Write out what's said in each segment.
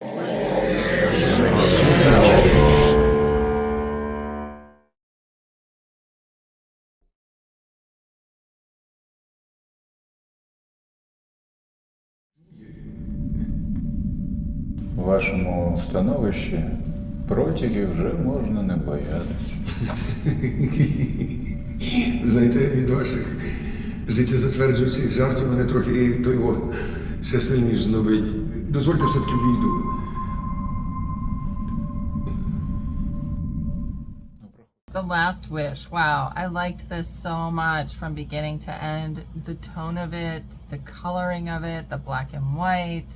У вашому становищі протягів вже можна не боятися. Знаєте, від ваших життєзатверджуючих жартів мене трохи то його ще сильніше знобить. Дозвольте все-таки війду. The Last Wish. Wow, I liked this so much from beginning to end. The tone of it, the coloring of it, the black and white.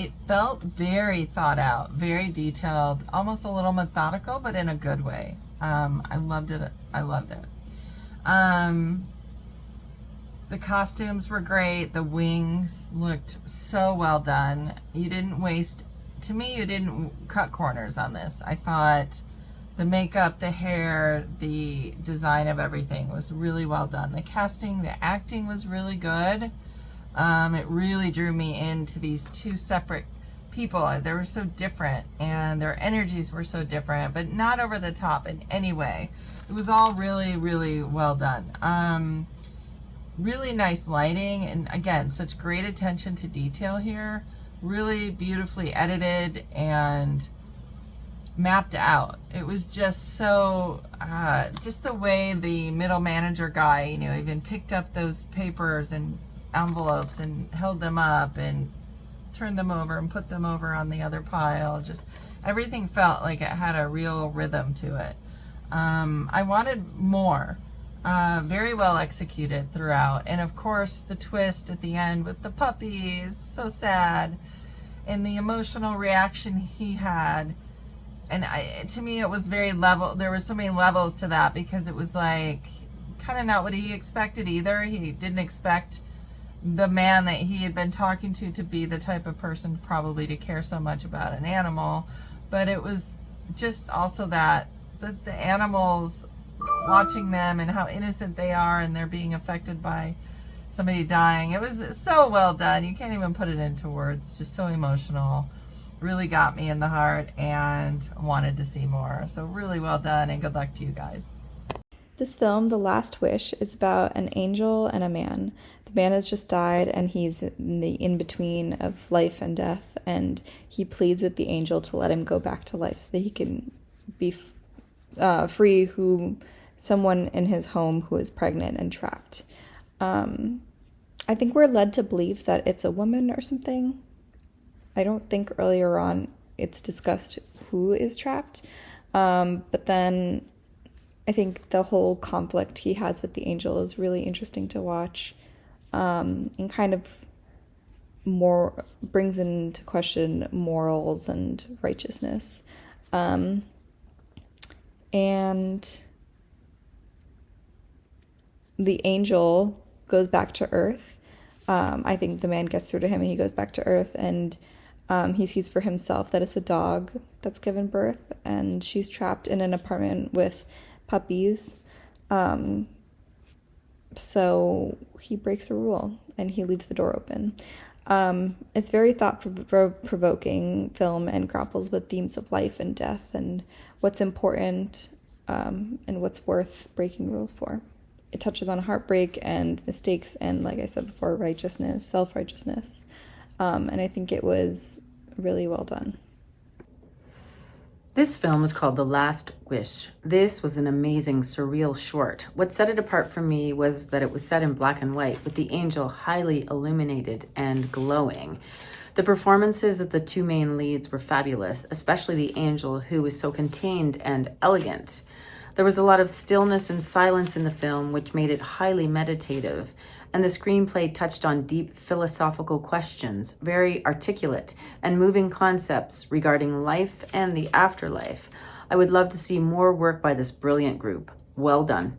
It felt very thought out, very detailed, almost a little methodical, but in a good way. I loved it. I loved it. The costumes were great. The wings looked so well done. You didn't waste, to me, you didn't cut corners on this. I thought the makeup, the hair, the design of everything was really well done. The casting, the acting was really good. It really drew me into these two separate people. They were so different and their energies were so different, but not over the top in any way. It was all really, really well done. Really nice lighting, and again, such great attention to detail here. Really beautifully edited and mapped out. It was just so, just the way the middle manager guy, even picked up those papers and envelopes and held them up and turned them over and put them over on the other pile. Just everything felt like it had a real rhythm to it. I wanted more. Very well executed throughout. And of course, the twist at the end with the puppies, so sad. And the emotional reaction he had. And to me, it was very level. There were so many levels to that, because it was like kind of not what he expected either. He didn't expect the man that he had been talking to be the type of person probably to care so much about an animal. But it was just also that the animals, watching them and how innocent they are, and they're being affected by somebody dying. It was so well done. You can't even put it into words. Just so emotional. Really got me in the heart and wanted to see more. So really well done, and good luck to you guys. This film, The Last Wish, is about an angel and a man. The man has just died, and he's in the in-between of life and death, and he pleads with the angel to let him go back to life so that he can be free someone in his home who is pregnant and trapped. I think we're led to believe that it's a woman or something. I don't think earlier on it's discussed who is trapped, but then I think the whole conflict he has with the angel is really interesting to watch, and kind of more brings into question morals and righteousness. And the angel goes back to Earth. I think the man gets through to him and he goes back to Earth, and he sees for himself that it's a dog that's given birth, and she's trapped in an apartment with puppies. So he breaks a rule and he leaves the door open. It's very thought-provoking film and grapples with themes of life and death and what's important and what's worth breaking rules for. It touches on heartbreak and mistakes and, like I said before, righteousness, self-righteousness. And I think it was really well done. This film is called The Last Wish. This was an amazing, surreal short. What set it apart for me was that it was set in black and white, with the angel highly illuminated and glowing. The performances of the two main leads were fabulous, especially the angel, who was so contained and elegant. There was a lot of stillness and silence in the film, which made it highly meditative. And the screenplay touched on deep philosophical questions, very articulate and moving concepts regarding life and the afterlife. I would love to see more work by this brilliant group. Well done.